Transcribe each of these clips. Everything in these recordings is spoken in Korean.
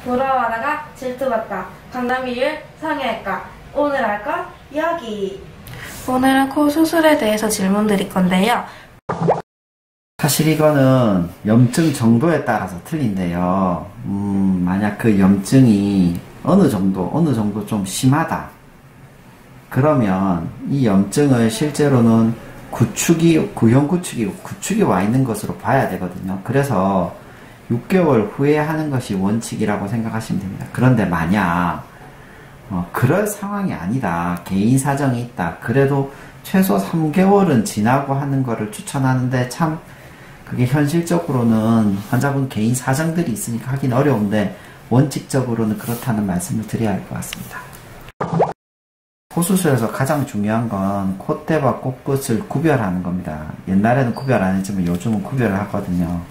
돌아와다가 질투받다. 강남이를 상해할까? 오늘 할 것 이야기. 오늘은 코 수술에 대해서 질문드릴 건데요. 사실 이거는 염증 정도에 따라서 틀린데요. 만약 그 염증이 어느 정도 좀 심하다. 그러면 이 염증을 실제로는 구형구축이 와 있는 것으로 봐야 되거든요. 그래서 6개월 후에 하는 것이 원칙이라고 생각하시면 됩니다. 그런데 만약 그럴 상황이 아니다. 개인 사정이 있다. 그래도 최소 3개월은 지나고 하는 거를 추천하는데 참 그게 현실적으로는 환자분 개인 사정들이 있으니까 하긴 어려운데 원칙적으로는 그렇다는 말씀을 드려야 할 것 같습니다. 코수술에서 가장 중요한 건 콧대와 코끝을 구별하는 겁니다. 옛날에는 구별 안 했지만 요즘은 구별을 하거든요.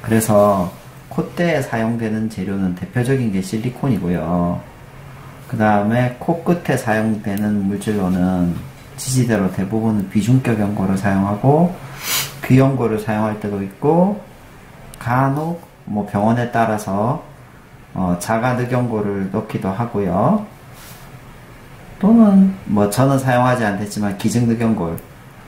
그래서 콧대에 사용되는 재료는 대표적인 게 실리콘이고요. 그 다음에 코끝에 사용되는 물질로는 지지대로 대부분은 비중격 연고를 사용하고 귀연고를 사용할 때도 있고 간혹 병원에 따라서 자가늑연고를 넣기도 하고요. 또는 저는 사용하지 않겠지만 기증늑연골,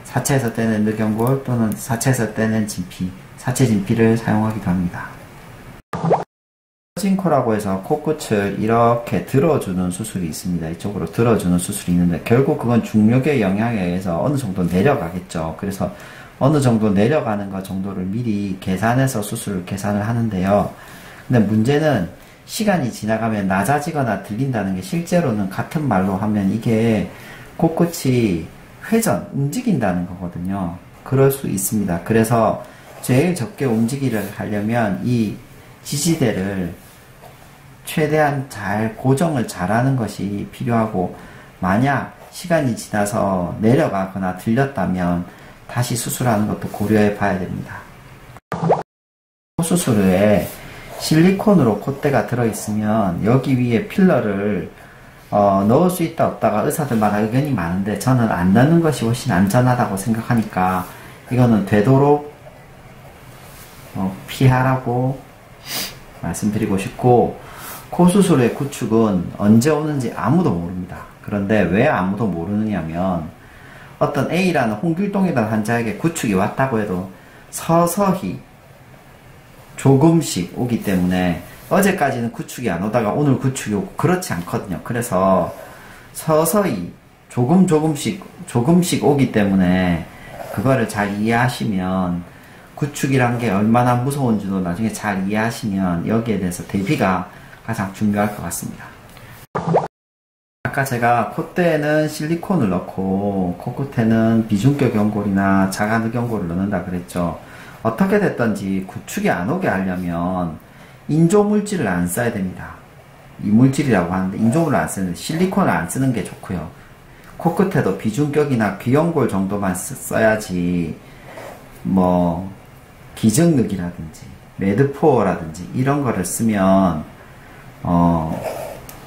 사체에서 떼낸 늑연골 또는 사체에서 떼낸 진피, 사체 진피를 사용하기도 합니다. 터진코라고 해서 코끝을 이렇게 들어주는 수술이 있습니다. 이쪽으로 들어주는 수술이 있는데 결국 그건 중력의 영향에 의해서 어느 정도 내려가겠죠. 그래서 어느 정도 내려가는 것 정도를 미리 계산해서 수술을 계산을 하는데요. 근데 문제는 시간이 지나가면 낮아지거나 들린다는 게 실제로는 같은 말로 하면 이게 코끝이 움직인다는 거거든요. 그럴 수 있습니다. 그래서 제일 적게 움직이를 하려면 이 지지대를 최대한 잘 고정을 잘하는 것이 필요하고 만약 시간이 지나서 내려가거나 들렸다면 다시 수술하는 것도 고려해 봐야 됩니다. 수술 후에 실리콘으로 콧대가 들어있으면 여기 위에 필러를 넣을 수 있다 없다가 의사들마다 의견이 많은데 저는 안 넣는 것이 훨씬 안전하다고 생각하니까 이거는 되도록 피하라고 말씀드리고 싶고 코 수술의 구축은 언제 오는지 아무도 모릅니다. 그런데 왜 아무도 모르느냐면 어떤 A라는 홍길동이라는 환자에게 구축이 왔다고 해도 서서히 조금씩 오기 때문에 어제까지는 구축이 안 오다가 오늘 구축이 오고 그렇지 않거든요. 그래서 서서히 조금씩 오기 때문에 그거를 잘 이해하시면 구축이란 게 얼마나 무서운지도 나중에 잘 이해하시면 여기에 대해서 대비가 가장 중요할 것 같습니다. 아까 제가 콧대에는 실리콘을 넣고 코끝에는 비중격 연골이나 자가늑연골을 넣는다 그랬죠. 어떻게 됐든지 구축이 안 오게 하려면 인조물질을 안 써야 됩니다. 이물질이라고 하는데 인조물을 안 쓰는데 실리콘을 안 쓰는 게 좋고요. 코끝에도 비중격이나 귀연골 정도만 써야지 기증늑이라든지 매드포어라든지 이런 거를 쓰면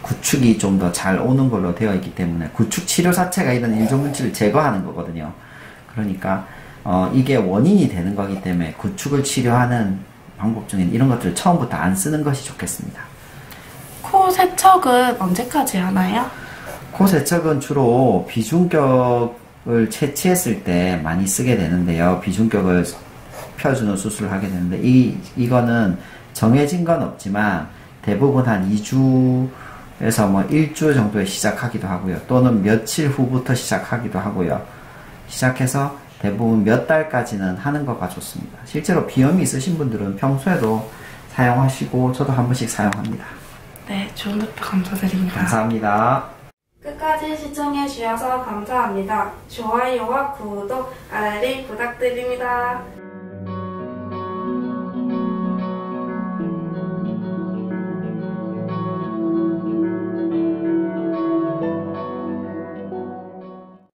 구축이 좀 더 잘 오는 걸로 되어 있기 때문에 구축 치료 자체가 이런 인조물질을 제거하는 거거든요. 그러니까 이게 원인이 되는 거기 때문에 구축을 치료하는 방법 중에 이런 것들을 처음부터 안 쓰는 것이 좋겠습니다. 코 세척은 언제까지 하나요? 코 세척은 주로 비중격을 채취했을 때 많이 쓰게 되는데요. 비중격을 펴주는 수술을 하게 되는데 이거는 정해진 건 없지만 대부분 한 2주에서 1주 정도에 시작하기도 하고요. 또는 며칠 후부터 시작하기도 하고요. 시작해서 대부분 몇 달까지는 하는 거가 좋습니다. 실제로 비염이 있으신 분들은 평소에도 사용하시고 저도 한 번씩 사용합니다. 네, 좋은 답변 감사드립니다. 감사합니다. 끝까지 시청해주셔서 감사합니다. 좋아요와 구독, 알림 부탁드립니다.